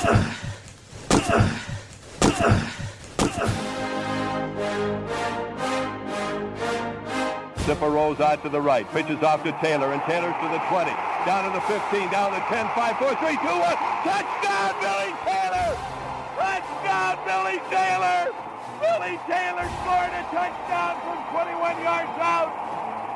Zipper rolls out to the right, pitches off to Taylor, and Taylor's to the 20, down to the 15, down to the 10, 5, 4, 3, 2, 1. Touchdown, Billy Taylor! Touchdown, Billy Taylor! Billy Taylor scored a touchdown from 21 yards out.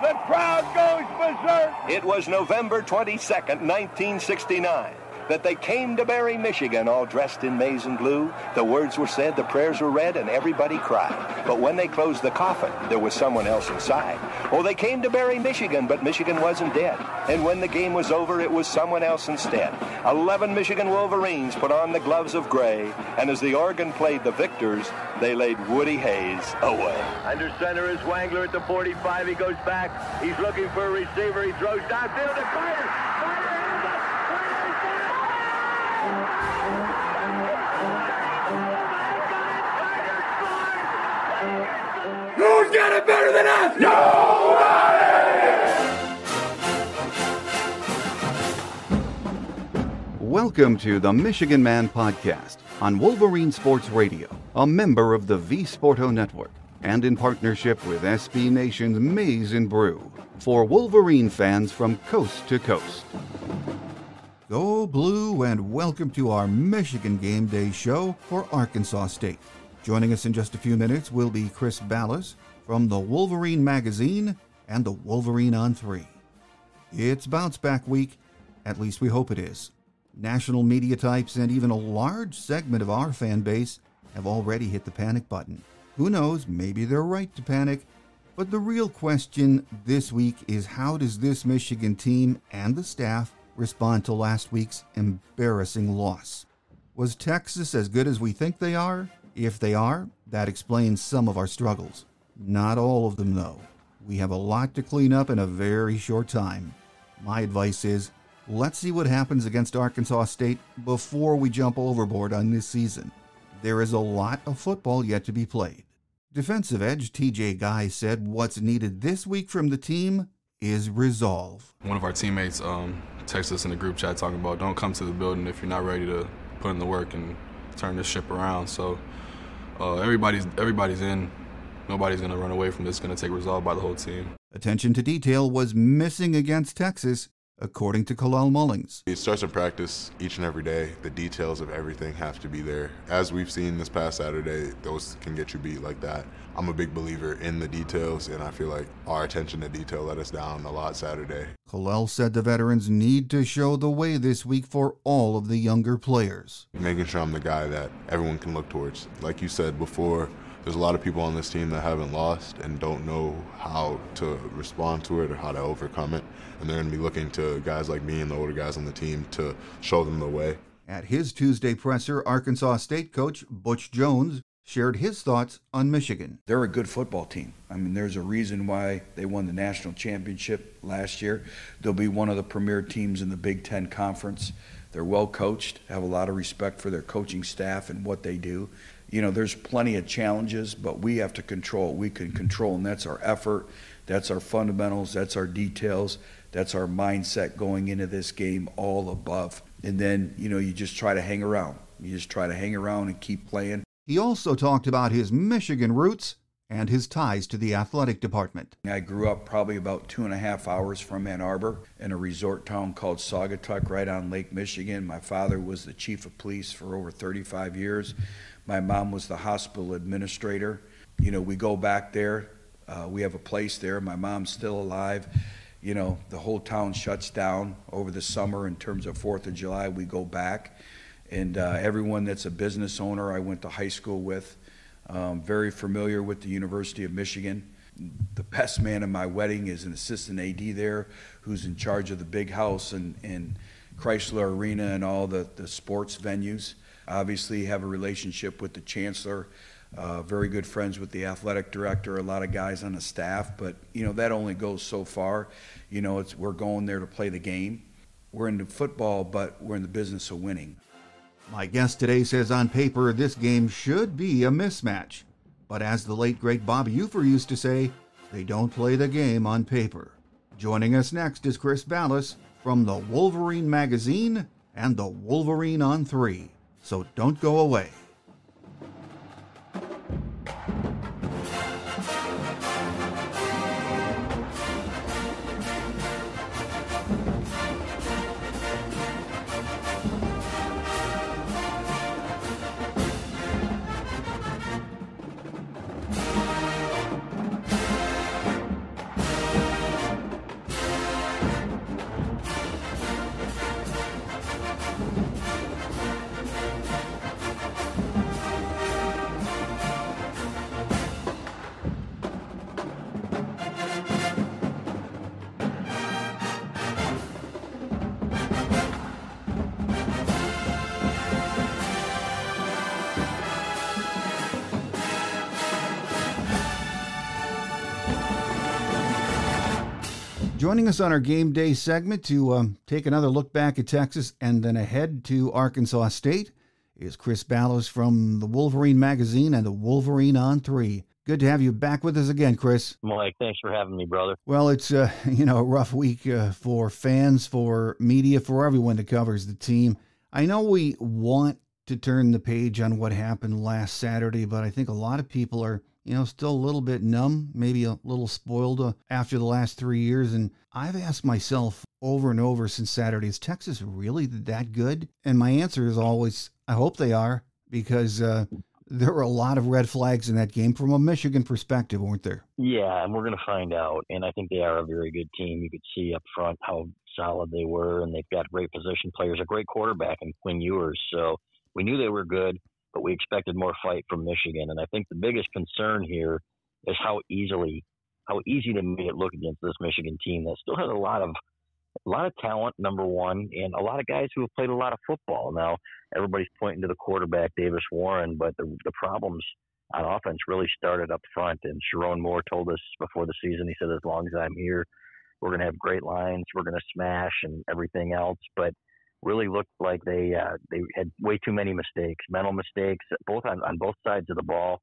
The crowd goes berserk. It was November 22nd, 1969. That they came to Barry, Michigan, all dressed in maize and blue. The words were said, the prayers were read, and everybody cried. But when they closed the coffin, there was someone else inside. Oh, they came to Barry, Michigan, but Michigan wasn't dead. And when the game was over, it was someone else instead. 11 Michigan Wolverines put on the gloves of gray, and as the organ played the victors, they laid Woody Hayes away. Under center is Wangler at the 45. He goes back. He's looking for a receiver. He throws downfield to Carter. Who's got it better than us? Nobody! Welcome to the Michigan Man Podcast on Wolverine Sports Radio, a member of the V Sporto Network, and in partnership with SB Nation's Maize and Brew, for Wolverine fans from coast to coast. Go Blue, and welcome to our Michigan Game Day show for Arkansas State. Joining us in just a few minutes will be Chris Balas from the Wolverine magazine and the Wolverine on 3. It's bounce back week, at least we hope it is. National media types and even a large segment of our fan base have already hit the panic button. Who knows, maybe they're right to panic, but the real question this week is how does this Michigan team and the staff respond to last week's embarrassing loss? Was Texas as good as we think they are? If they are, that explains some of our struggles. Not all of them, though. We have a lot to clean up in a very short time. My advice is, let's see what happens against Arkansas State before we jump overboard on this season. There is a lot of football yet to be played. Defensive edge TJ Guy said what's needed this week from the team is resolve. One of our teammates texted us in the group chat talking about don't come to the building if you're not ready to put in the work and turn this ship around. So everybody's in. Nobody's going to run away from this. It's going to take resolve by the whole team. Attention to detail was missing against Texas, according to Kalal Mullings. It starts in practice each and every day. The details of everything have to be there. As we've seen this past Saturday, those can get you beat like that. I'm a big believer in the details, and I feel like our attention to detail let us down a lot Saturday. Kalal said the veterans need to show the way this week for all of the younger players. Making sure I'm the guy that everyone can look towards. Like you said before, there's a lot of people on this team that haven't lost and don't know how to respond to it or how to overcome it. And they're going to be looking to guys like me and the older guys on the team to show them the way. At his Tuesday presser, Arkansas State coach Butch Jones shared his thoughts on Michigan. They're a good football team. I mean, there's a reason why they won the national championship last year. They'll be one of the premier teams in the Big Ten Conference. They're well coached, have a lot of respect for their coaching staff and what they do. You know, there's plenty of challenges, but we have to control what we can control, and that's our effort, that's our fundamentals, that's our details, that's our mindset going into this game, all above. And then, you know, you just try to hang around. You just try to hang around and keep playing. He also talked about his Michigan roots and his ties to the athletic department. I grew up probably about 2.5 hours from Ann Arbor in a resort town called Saugatuck right on Lake Michigan. My father was the chief of police for over 35 years. My mom was the hospital administrator. You know, we go back there. We have a place there. My mom's still alive. You know, the whole town shuts down over the summer in terms of 4th of July. We go back. And everyone that's a business owner I went to high school with, very familiar with the University of Michigan. The best man at my wedding is an assistant AD there who's in charge of the big house and Chrysler Arena and all the sports venues. Obviously have a relationship with the chancellor, very good friends with the athletic director, a lot of guys on the staff, but you know that only goes so far. You know, we're going there to play the game. We're into football, but we're in the business of winning. My guest today says on paper this game should be a mismatch. But as the late great Bob Ufer used to say, they don't play the game on paper. Joining us next is Chris Balas from the Wolverine magazine and the Wolverine on 3. so don't go away. Joining us on our game day segment to take another look back at Texas and then ahead to Arkansas State is Chris Balas from the Wolverine magazine and the Wolverine on 3. Good to have you back with us again, Chris. Mike, thanks for having me, brother. Well, it's a rough week for fans, for media, for everyone that covers the team. I know we want to turn the page on what happened last Saturday, but I think a lot of people are still a little bit numb, maybe a little spoiled after the last 3 years. And I've asked myself over and over since Saturday, is Texas really that good? And my answer is always, I hope they are, because there were a lot of red flags in that game from a Michigan perspective, weren't there? Yeah, and we're going to find out. And I think they are a very good team. You could see up front how solid they were, and they've got great position players, a great quarterback in Quinn Ewers. So we knew they were good, but we expected more fight from Michigan. And I think the biggest concern here is how easy they made it look against this Michigan team that still has a lot of talent, number one, and a lot of guys who have played a lot of football. Now, everybody's pointing to the quarterback, Davis Warren, but the problems on offense really started up front. And Sharon Moore told us before the season, he said, as long as I'm here, we're going to have great lines, we're going to smash and everything else. But really looked like they had way too many mistakes, mental mistakes, both on both sides of the ball.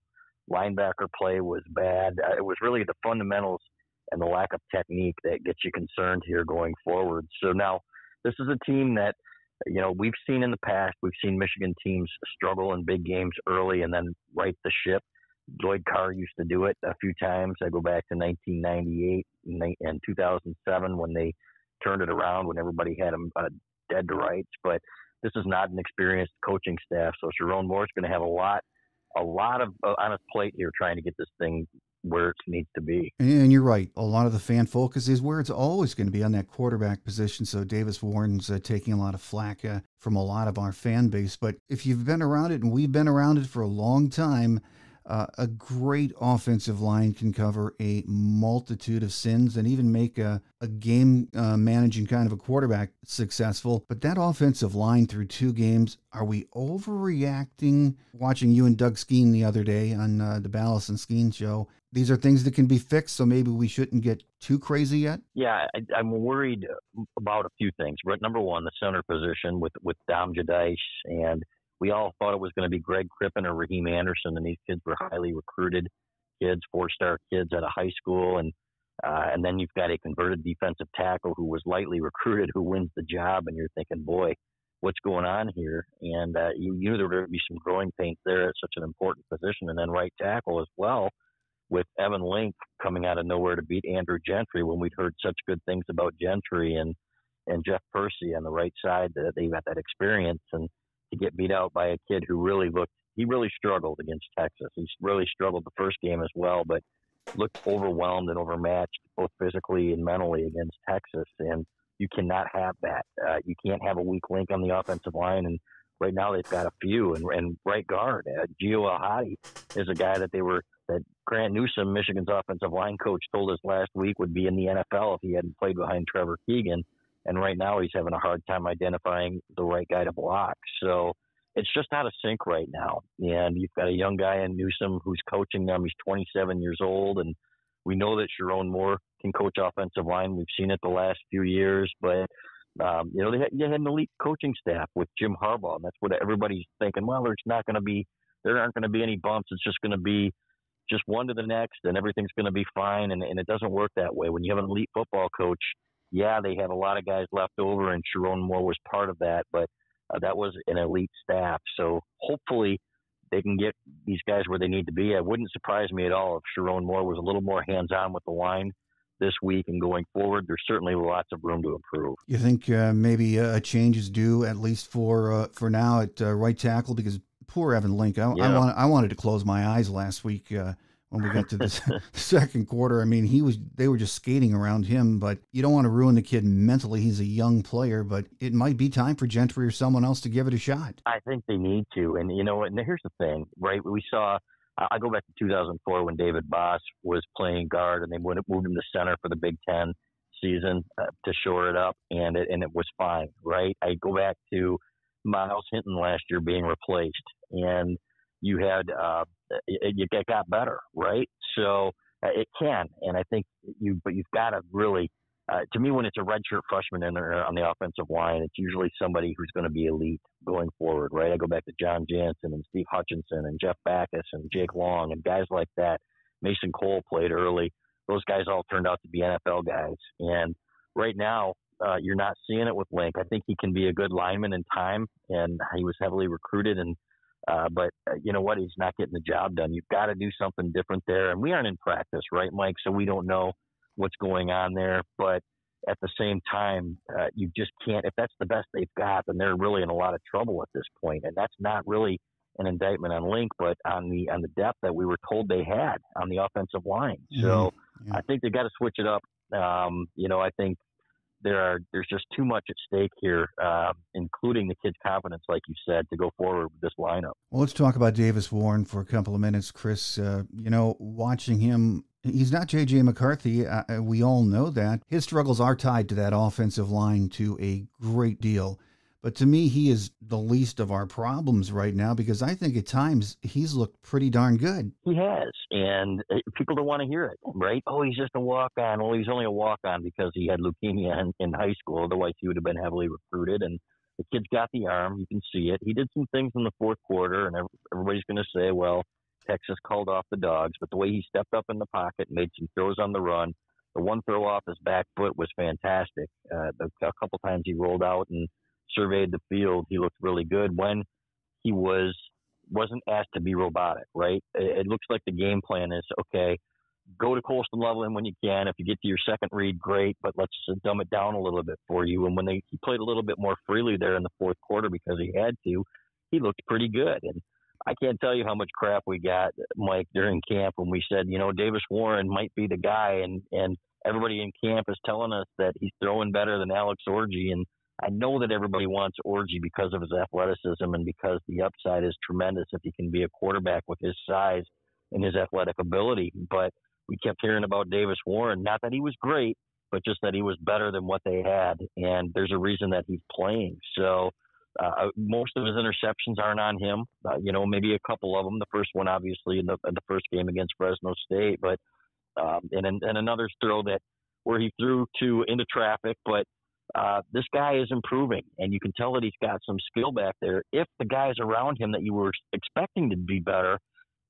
Linebacker play was bad. It was really the fundamentals and the lack of technique that gets you concerned here going forward. So now this is a team that, we've seen in the past. We've seen Michigan teams struggle in big games early and then right the ship. Lloyd Carr used to do it a few times. I go back to 1998 and 2007 when they turned it around, when everybody had them dead to rights. But this is not an experienced coaching staff, so Sharon Moore's going to have a lot of on his plate here trying to get this thing where it needs to be. And you're right. A lot of the fan focus is where it's always going to be, on that quarterback position. So Davis Warren's taking a lot of flack from a lot of our fan base. But if you've been around it, and we've been around it for a long time, a great offensive line can cover a multitude of sins and even make a game managing kind of a quarterback successful. But that offensive line through 2 games, are we overreacting? Watching you and Doug Skeen the other day on the Balas and Skeen show, these are things that can be fixed, so maybe we shouldn't get too crazy yet? Yeah, I'm worried about a few things. But number one, the center position with Dom Jadice, and we all thought it was going to be Greg Crippen or Raheem Anderson, and these kids were highly recruited kids, 4-star kids out of high school. And then you've got a converted defensive tackle who was lightly recruited, who wins the job, and you're thinking, boy, what's going on here? And you knew there would be some growing pains there at such an important position. And then right tackle as well, with Evan Link coming out of nowhere to beat Andrew Gentry, when we'd heard such good things about Gentry and Jeff Percy on the right side, that they've got that experience. And to get beat out by a kid who really struggled against Texas. He really struggled the first game as well, but looked overwhelmed and overmatched both physically and mentally against Texas. And you cannot have that. You can't have a weak link on the offensive line. And right now they've got a few. And right guard, Gio Elhadi is a guy that Grant Newsome, Michigan's offensive line coach, told us last week would be in the NFL if he hadn't played behind Trevor Keegan. And right now he's having a hard time identifying the right guy to block. So it's just out of sync right now. And you've got a young guy in Newsome who's coaching them. He's 27 years old. And we know that Sharon Moore can coach offensive line. We've seen it the last few years. But, they had an elite coaching staff with Jim Harbaugh. And that's what everybody's thinking. Well, there aren't going to be any bumps. It's just going to be just one to the next, and everything's going to be fine. And it doesn't work that way. When you have an elite football coach, yeah, they have a lot of guys left over, and Sharon Moore was part of that. But that was an elite staff. So hopefully they can get these guys where they need to be. It wouldn't surprise me at all if Sharon Moore was a little more hands-on with the line this week and going forward. There's certainly lots of room to improve. You think maybe a change is due, at least for now, at right tackle? Because poor Evan Link, I wanted to close my eyes last week when we got to the second quarter. I mean, they were just skating around him, but you don't want to ruin the kid mentally. He's a young player, but it might be time for Gentry or someone else to give it a shot. I think they need to. And, and here's the thing, right? We saw, I go back to 2004 when David Boss was playing guard and they moved him to center for the Big Ten season to shore it up, and it was fine, right? I go back to Miles Hinton last year being replaced, and you had it got better, right? So it can, and I think you've got to really, to me, when it's a redshirt freshman in there on the offensive line, it's usually somebody who's going to be elite going forward, right? I go back to John Jansen and Steve Hutchinson and Jeff Backus and Jake Long and guys like that. Mason Cole played early. Those guys all turned out to be NFL guys, and right now you're not seeing it with Link. I think he can be a good lineman in time, and he was heavily recruited, and but you know what? He's not getting the job done. You've got to do something different there. And we aren't in practice, right, Mike? So we don't know what's going on there. But at the same time, you just can't. If that's the best they've got, then they're really in a lot of trouble at this point. And that's not really an indictment on Link, but on the depth that we were told they had on the offensive line. So I think they got to switch it up. I think there's just too much at stake here, including the kid's confidence, like you said, to go forward with this lineup. Well, let's talk about Davis Warren for a couple of minutes, Chris. Watching him, he's not J.J. McCarthy. We all know that. His struggles are tied to that offensive line to a great deal. But to me, he is the least of our problems right now because I think at times he's looked pretty darn good. He has, and people don't want to hear it, right? Oh, he's just a walk-on. Well, he's only a walk-on because he had leukemia in high school. Otherwise, he would have been heavily recruited, and the kid's got the arm. You can see it. He did some things in the fourth quarter, and everybody's going to say, well, Texas called off the dogs. But the way he stepped up in the pocket, made some throws on the run, the one throw off his back foot was fantastic. A couple times he rolled out and surveyed the field. He looked really good when he wasn't asked to be robotic, right? It looks like the game plan is, okay, go to coastal level him when you can. If you get to your second read, great, but let's dumb it down a little bit for you. And when he played a little bit more freely there in the fourth quarter because he had to, he looked pretty good. And I can't tell you how much crap we got, Mike, during camp when we said, Davis Warren might be the guy, and everybody in camp is telling us that he's throwing better than Alex Orji, and I know that everybody wants Orji because of his athleticism and because the upside is tremendous if he can be a quarterback with his size and his athletic ability. But we kept hearing about Davis Warren, not that he was great, but just that he was better than what they had. And there's a reason that he's playing. So most of his interceptions aren't on him. Maybe a couple of them. The first one, obviously, in the first game against Fresno State. But and another throw where he threw into traffic, but this guy is improving, and you can tell that he's got some skill back there. If the guys around him that you were expecting to be better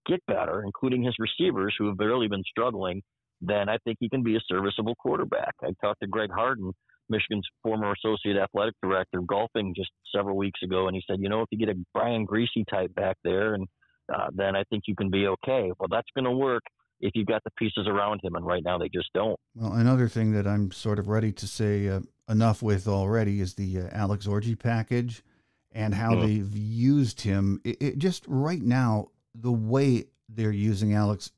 get better, including his receivers who have barely been struggling, then I think he can be a serviceable quarterback. I talked to Greg Harden, Michigan's former associate athletic director, golfing just several weeks ago, and he said, if you get a Brian Griese type back there, and then I think you can be okay. Well, that's going to work if you've got the pieces around him, and right now they just don't. Well, another thing that I'm sort of ready to say enough with already is the Alex Orji package and how they've used him. It just right now, the way they're using Alex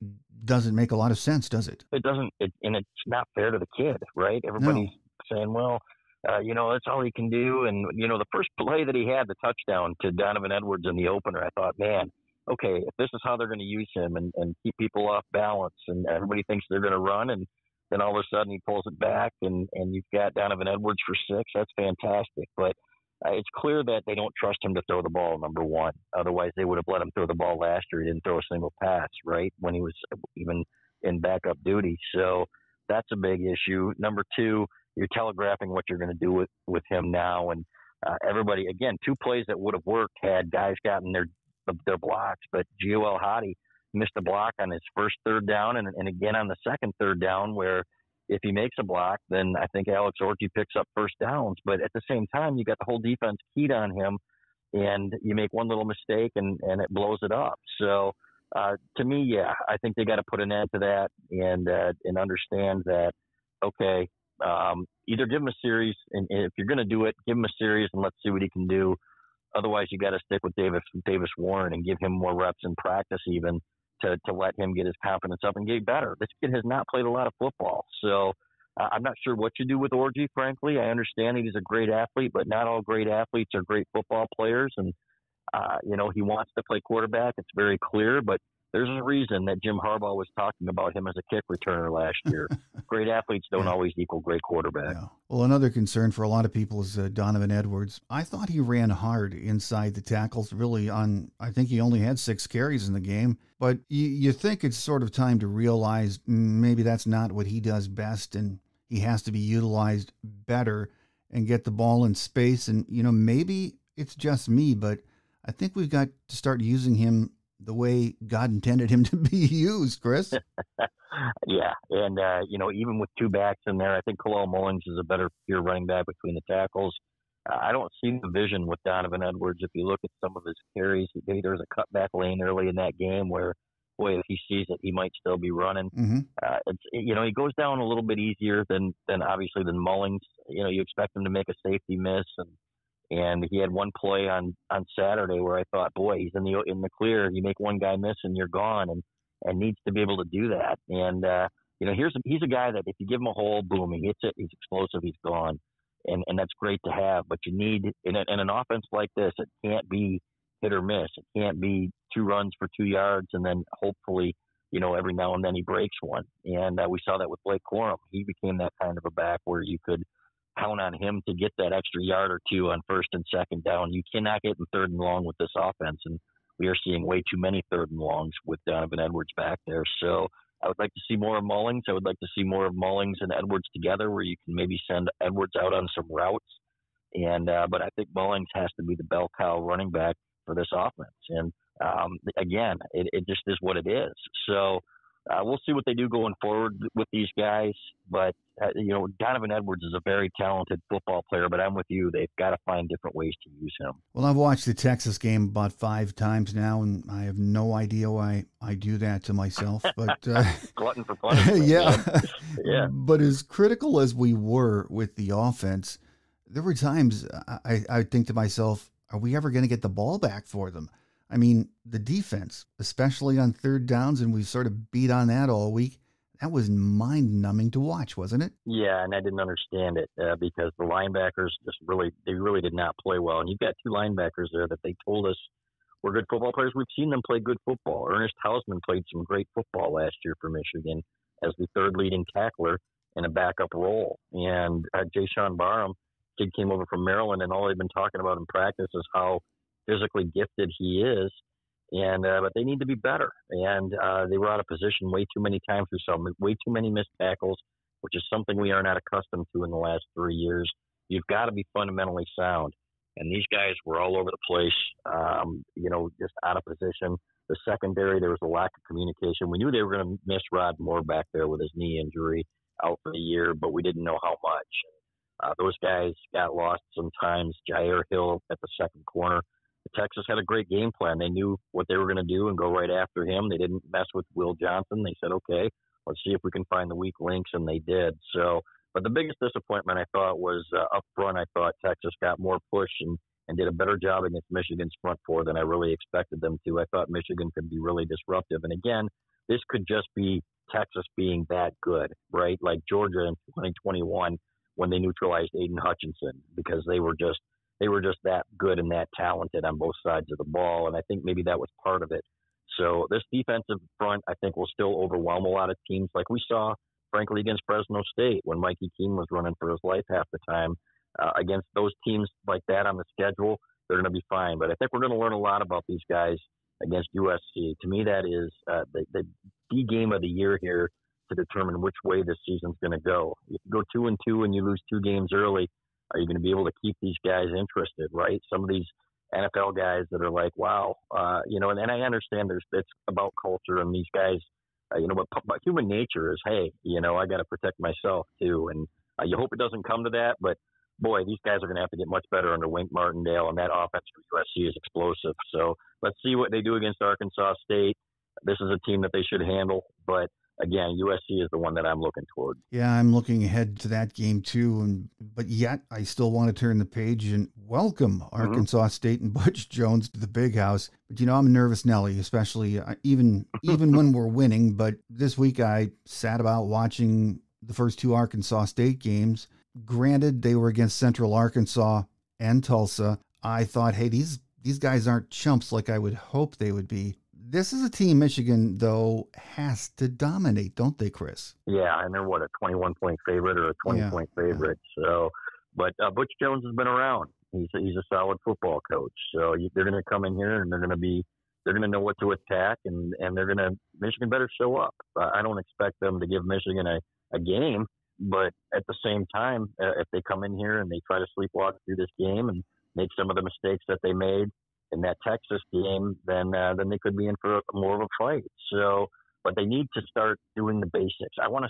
doesn't make a lot of sense, does it? It doesn't, and it's not fair to the kid, right? Everybody's saying, well, that's all he can do. And, the first play that he had, the touchdown to Donovan Edwards in the opener, I thought, man, okay, if this is how they're going to use him and keep people off balance, and everybody thinks they're going to run, and then all of a sudden he pulls it back, and you've got Donovan Edwards for 6, that's fantastic. But it's clear that they don't trust him to throw the ball, number one. Otherwise, they would have let him throw the ball last year. He didn't throw a single pass, right, when he was even in backup duty. So that's a big issue. Number two, you're telegraphing what you're going to do with him now. And everybody, again, 2 plays that would have worked had guys gotten their blocks, but Gio El Hadi missed a block on his first third down and again on the second third down where if he makes a block, then I think Alex Orji picks up first downs. But at the same time, you got the whole defense keyed on him, and you make one little mistake and it blows it up. So to me, yeah, I think they got to put an end to that and understand that, okay, either give him a series, and if you're going to do it, give him a series and let's see what he can do. Otherwise, you got to stick with Davis Warren and give him more reps in practice even to let him get his confidence up and get better. This kid has not played a lot of football. So I'm not sure what you do with Orji, frankly. I understand he's a great athlete, but not all great athletes are great football players. And, he wants to play quarterback. It's very clear, but there's a reason that Jim Harbaugh was talking about him as a kick returner last year. Great athletes don't always equal great quarterback. Yeah. Well, another concern for a lot of people is Donovan Edwards. I thought he ran hard inside the tackles, really I think he only had 6 carries in the game. But you think it's sort of time to realize maybe that's not what he does best, and he has to be utilized better and get the ball in space. And, maybe it's just me, but I think we've got to start using him the way God intended him to be used, Chris. Yeah. And, even with 2 backs in there, I think Khalil Mullings is a better pure running back between the tackles. I don't see the vision with Donovan Edwards. If you look at some of his carries, there's a cutback lane early in that game where, boy, if he sees it, he might still be running. Mm-hmm. He goes down a little bit easier than Mullings. You expect him to make a safety miss, and he had one play on Saturday where I thought, boy, he's in the clear. You make one guy miss and you're gone, and needs to be able to do that. And he's a guy that if you give him a hole, boom, he hits it. He's explosive. He's gone, and that's great to have. But you need in an offense like this, it can't be hit or miss. It can't be 2 runs for 2 yards and then hopefully, every now and then he breaks one. And we saw that with Blake Corum. He became that kind of a back where you could count on him to get that extra yard or 2 on first and second down. You cannot get in third and long with this offense, and we are seeing way too many third and longs with Donovan Edwards back there. So I would like to see more of Mullings. I would like to see more of Mullings and Edwards together, where you can maybe send Edwards out on some routes. And but I think Mullings has to be the bell cow running back for this offense. And again, it just is what it is. So we'll see what they do going forward with these guys. But, Donovan Edwards is a very talented football player, but I'm with you. They've got to find different ways to use him. Well, I've watched the Texas game about 5 times now, and I have no idea why I do that to myself. But glutton for punishment. Yeah. But as critical as we were with the offense, there were times I think to myself, are we ever going to get the ball back for them? I mean, the defense, especially on third downs, and we sort of beat on that all week, that was mind-numbing to watch, wasn't it? Yeah, and I didn't understand it because the linebackers they really did not play well. And you've got 2 linebackers there that they told us were good football players. We've seen them play good football. Ernest Hausman played some great football last year for Michigan as the 3rd leading tackler in a backup role. And Jayshon Barham, kid came over from Maryland, and all they've been talking about in practice is how physically gifted he is, and but they need to be better. And they were out of position way too many times. We saw way too many missed tackles, which is something we are not accustomed to in the last 3 years. You've got to be fundamentally sound. And these guys were all over the place, just out of position. The secondary, there was a lack of communication. We knew they were going to miss Rod Moore back there with his knee injury out for the year, but we didn't know how much. Those guys got lost sometimes. Jair Hill at the second corner. Texas had a great game plan. They knew what they were going to do and go right after him. They didn't mess with Will Johnson. They said, okay, let's see if we can find the weak links, and they did. So, but the biggest disappointment I thought was up front. I thought Texas got more push and did a better job against Michigan's front 4 than I really expected them to. I thought Michigan could be really disruptive. And again, this could just be Texas being that good, right? Like Georgia in 2021 when they neutralized Aiden Hutchinson, because they were just that good and that talented on both sides of the ball. And I think maybe that was part of it. So this defensive front, I think, will still overwhelm a lot of teams like we saw, frankly, against Fresno State when Mikey Keene was running for his life half the time. Against those teams like that on the schedule, they're going to be fine. But I think we're going to learn a lot about these guys against USC. To me, that is the game of the year here to determine which way this season's going to go. If you go 2-2 and you lose 2 games early, are you going to be able to keep these guys interested, right? Some of these NFL guys that are like, wow, and I understand it's about culture, and these guys But human nature is, hey, I got to protect myself too. And you hope it doesn't come to that. But, boy, these guys are going to have to get much better under Wink Martindale, and that offense for USC is explosive. So let's see what they do against Arkansas State. This is a team that they should handle. But, again, USC is the one that I'm looking toward. Yeah, I'm looking ahead to that game too, but yet I still want to turn the page and welcome Arkansas State and Butch Jones to the Big House. But I'm a nervous Nelly, especially even when we're winning. But this week I sat about watching the first two Arkansas State games. Granted, they were against Central Arkansas and Tulsa. I thought, hey, these guys aren't chumps like I would hope they would be. This is a team Michigan, though, has to dominate, don't they, Chris? Yeah, and they're, a 21-point favorite or a 20-point favorite. Yeah. So, but Butch Jones has been around. He's a solid football coach. So they're going to come in here and they're going to know what to attack, and Michigan better show up. I don't expect them to give Michigan a game, but at the same time, if they come in here and they try to sleepwalk through this game and make some of the mistakes that they made in that Texas game, then they could be in for more of a fight. So, but they need to start doing the basics. I want to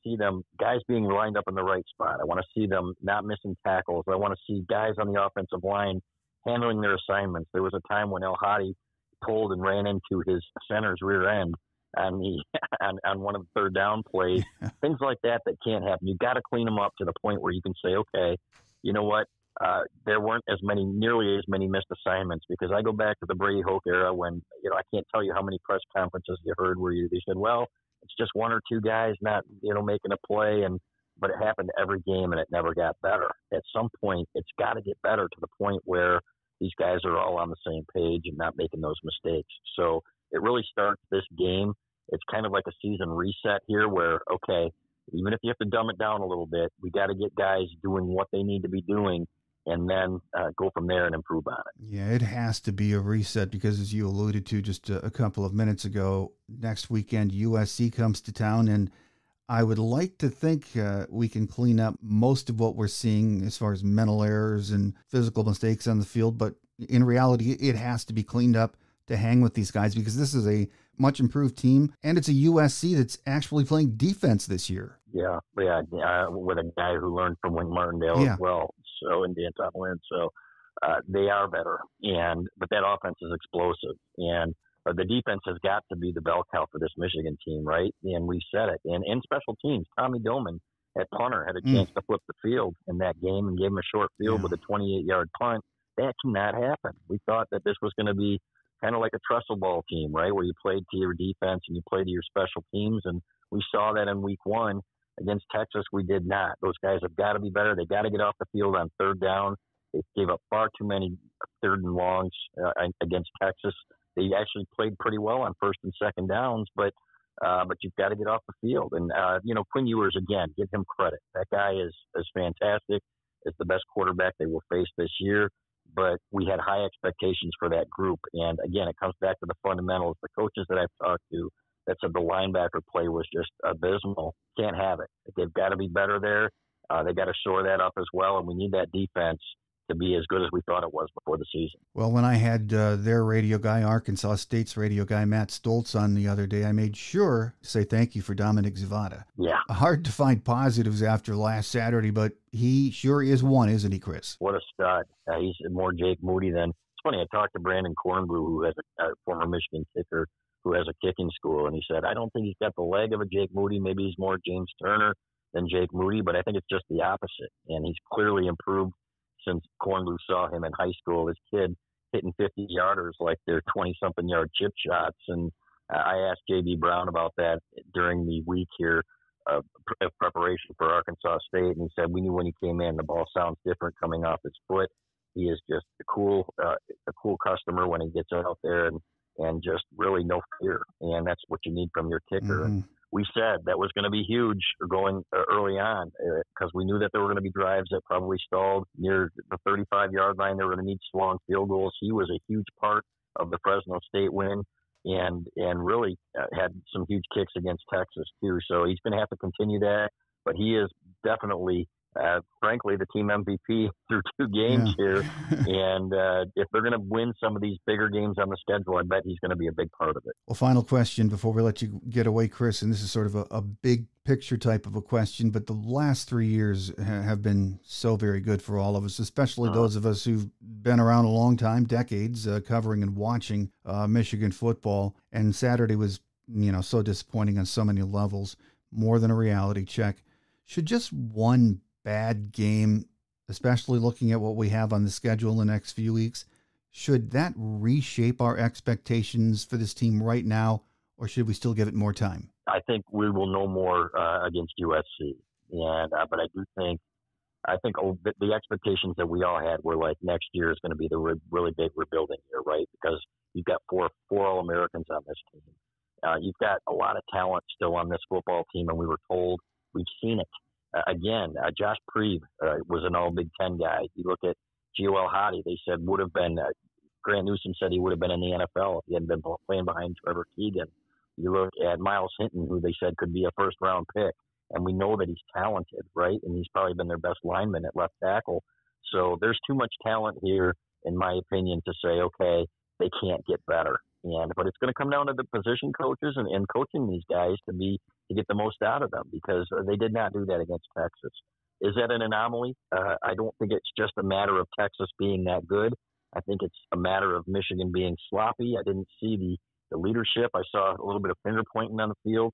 see them guys being lined up in the right spot. I want to see them not missing tackles. I want to see guys on the offensive line handling their assignments. There was a time when El Hadi pulled and ran into his center's rear end on one of the third down plays. Things like that can't happen. You've got to clean them up to the point where you can say, okay, you know what? There weren't nearly as many missed assignments, because I go back to the Brady Hoke era when, I can't tell you how many press conferences you heard where they said, well, it's just one or two guys not, making a play, but it happened every game and it never got better. At some point, it's got to get better to the point where these guys are all on the same page and not making those mistakes. So it really starts this game. It's kind of like a season reset here where, okay, even if you have to dumb it down a little bit, we got to get guys doing what they need to be doing, and then go from there and improve on it. Yeah, it has to be a reset because, as you alluded to just a couple of minutes ago, next weekend USC comes to town, and I would like to think we can clean up most of what we're seeing as far as mental errors and physical mistakes on the field, but in reality, it has to be cleaned up to hang with these guys, because this is a much improved team, and it's a USC that's actually playing defense this year. Yeah, with a guy who learned from Wink Martindale as well. So, and D'Anton Lynn. So they are better, but that offense is explosive, and the defense has got to be the bell cow for this Michigan team, right? And we said it. And in special teams, Tommy Doman at punter had a chance to flip the field in that game and gave him a short field with a 28-yard punt. That cannot happen. We thought that this was going to be kind of like a trestle ball team, right, where you played to your defense and you played to your special teams, and we saw that in week one. Against Texas, we did not. Those guys have got to be better. They got to get off the field on third down. They gave up far too many third and longs against Texas. They actually played pretty well on first and second downs, but you've got to get off the field. And Quinn Ewers, again, give him credit. That guy is fantastic. It's the best quarterback they will face this year. But we had high expectations for that group. And again, it comes back to the fundamentals. The coaches that I've talked to that said the linebacker play was just abysmal. Can't have it. They've got to be better there. They got to shore that up as well, and we need that defense to be as good as we thought it was before the season. Well, when I had their radio guy, Arkansas State's radio guy, Matt Stoltz, on the other day, I made sure to say thank you for Dominic Zavada. Yeah. Hard to find positives after last Saturday, but he sure is one, isn't he, Chris? What a stud. He's more Jake Moody than – it's funny, I talked to Brandon Kornblue, who has a former Michigan kicker, who has a kicking school, and he said, I don't think he's got the leg of a Jake Moody. Maybe he's more James Turner than Jake Moody, but I think it's just the opposite. And he's clearly improved since Kornblue saw him in high school. His kid hitting 50-yarders like they're 20-something yard chip shots. And I asked J.B. Brown about that during the week here of preparation for Arkansas State, and he said, we knew when he came in, the ball sounds different coming off his foot. He is just a cool customer when he gets out there, and just really no fear. And that's what you need from your kicker. Mm-hmm. And we said that was going to be huge going early on because we knew that there were going to be drives that probably stalled near the 35-yard line. They were going to need long field goals. He was a huge part of the Fresno State win and really had some huge kicks against Texas too. So he's going to have to continue that. But he is definitely frankly, the team MVP through 2 games here. And if they're going to win some of these bigger games on the schedule, I bet he's going to be a big part of it. Well, final question before we let you get away, Chris, and this is sort of a big picture type of a question, but the last 3 years have been so very good for all of us, especially those of us who've been around a long time, decades, covering and watching Michigan football. And Saturday was, so disappointing on so many levels, more than a reality check. Should just one bad game, especially looking at what we have on the schedule in the next few weeks, should that reshape our expectations for this team right now, or should we still give it more time? I think we will know more against USC, and but I do think the expectations that we all had were like next year is going to be the really big rebuilding year, right? Because you've got four All-Americans on this team. You've got a lot of talent still on this football team, and we were told, we've seen it. Again, Josh Preeb was an All-Big Ten guy. You look at Gio El-Hadi, they said would have been, Grant Newsom said he would have been in the NFL if he hadn't been playing behind Trevor Keegan. You look at Miles Hinton, who they said could be a first-round pick, and we know that he's talented, right? And he's probably been their best lineman at left tackle. So there's too much talent here, in my opinion, to say, okay, they can't get better. But it's going to come down to the position coaches and coaching these guys to get the most out of them, because they did not do that against Texas. Is that an anomaly? I don't think it's just a matter of Texas being that good. I think it's a matter of Michigan being sloppy. I didn't see the leadership. I saw a little bit of finger pointing on the field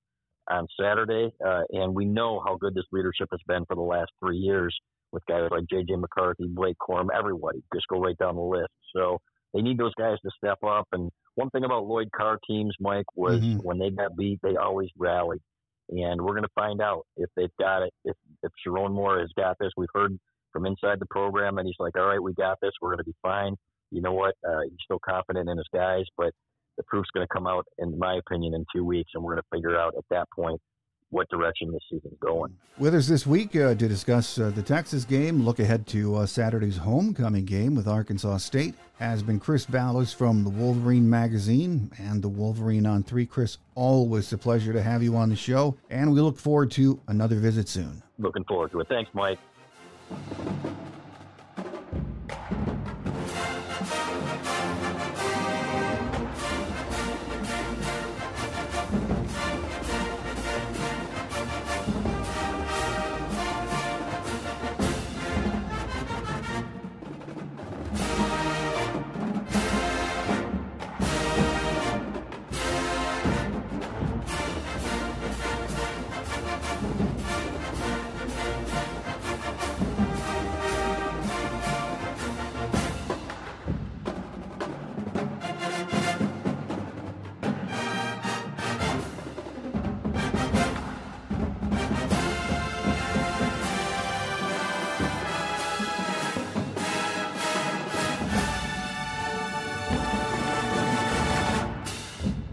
on Saturday, and we know how good this leadership has been for the last 3 years with guys like J.J. McCarthy, Blake Corum, everybody. Just go right down the list. So they need those guys to step up. And one thing about Lloyd Carr teams, Mike, was when they got beat, they always rallied. And we're going to find out if they've got it, if Sharon Moore has got this. We've heard from inside the program that he's like, all right, we got this. We're going to be fine. You know what? He's still confident in his guys, but the proof's going to come out, in my opinion, in 2 weeks, and we're going to figure out at that point what direction this season's going. With us this week to discuss the Texas game, look ahead to Saturday's homecoming game with Arkansas State, has been Chris Balas from the Wolverine magazine and the Wolverine on 3. Chris, always a pleasure to have you on the show, and we look forward to another visit soon. Looking forward to it. Thanks, Mike.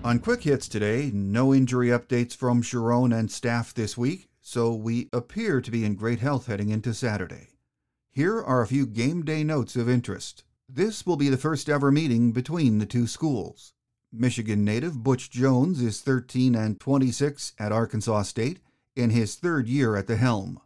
On Quick Hits today, no injury updates from Sharon and staff this week, so we appear to be in great health heading into Saturday. Here are a few game day notes of interest. This will be the first ever meeting between the two schools. Michigan native Butch Jones is 13-26 at Arkansas State in his third year at the helm.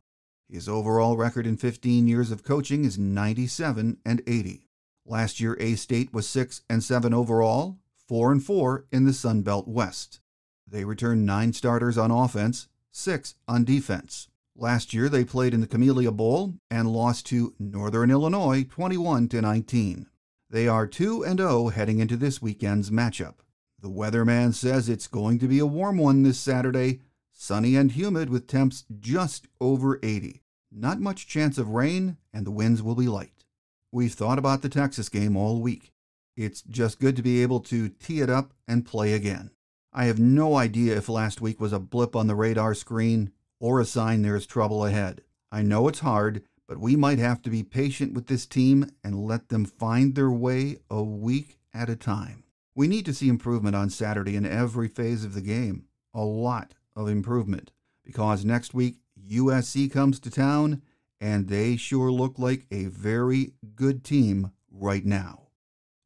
His overall record in 15 years of coaching is 97-80. Last year, A-State was 6-7 overall, 4-4 in the Sun Belt West. They returned 9 starters on offense, 6 on defense. Last year, they played in the Camellia Bowl and lost to Northern Illinois 21-19. They are 2-0 heading into this weekend's matchup. The weatherman says it's going to be a warm one this Saturday, sunny and humid with temps just over 80. Not much chance of rain, and the winds will be light. We've thought about the Texas game all week. It's just good to be able to tee it up and play again. I have no idea if last week was a blip on the radar screen or a sign there's trouble ahead. I know it's hard, but we might have to be patient with this team and let them find their way a week at a time. We need to see improvement on Saturday in every phase of the game. A lot of improvement. Because next week, USC comes to town, and they sure look like a very good team right now.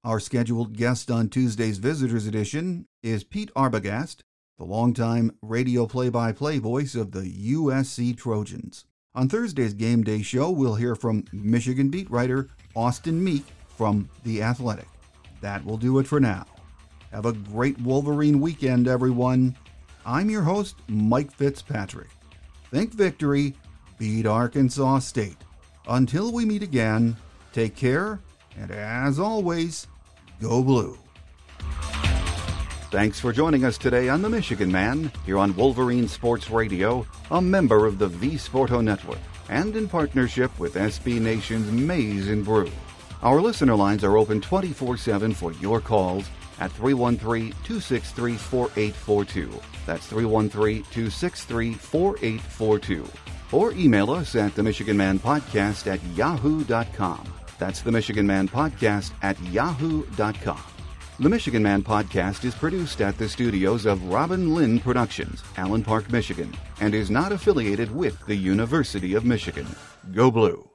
Our scheduled guest on Tuesday's Visitors Edition is Pete Arbogast, the longtime radio play-by-play voice of the USC Trojans. On Thursday's Game Day show, we'll hear from Michigan beat writer Austin Meek from The Athletic. That will do it for now. Have a great Wolverine weekend, everyone. I'm your host, Mike Fitzpatrick. Think victory, beat Arkansas State. Until we meet again, take care, and as always, go blue. Thanks for joining us today on The Michigan Man, here on Wolverine Sports Radio, a member of the V Sporto Network, and in partnership with SB Nation's Maize and Brew. Our listener lines are open 24/7 for your calls at 313-263-4842. That's 313-263-4842. Or email us at themichiganmanpodcast@yahoo.com. That's themichiganmanpodcast@yahoo.com. The Michigan Man Podcast is produced at the studios of Robin Lynn Productions, Allen Park, Michigan, and is not affiliated with the University of Michigan. Go Blue!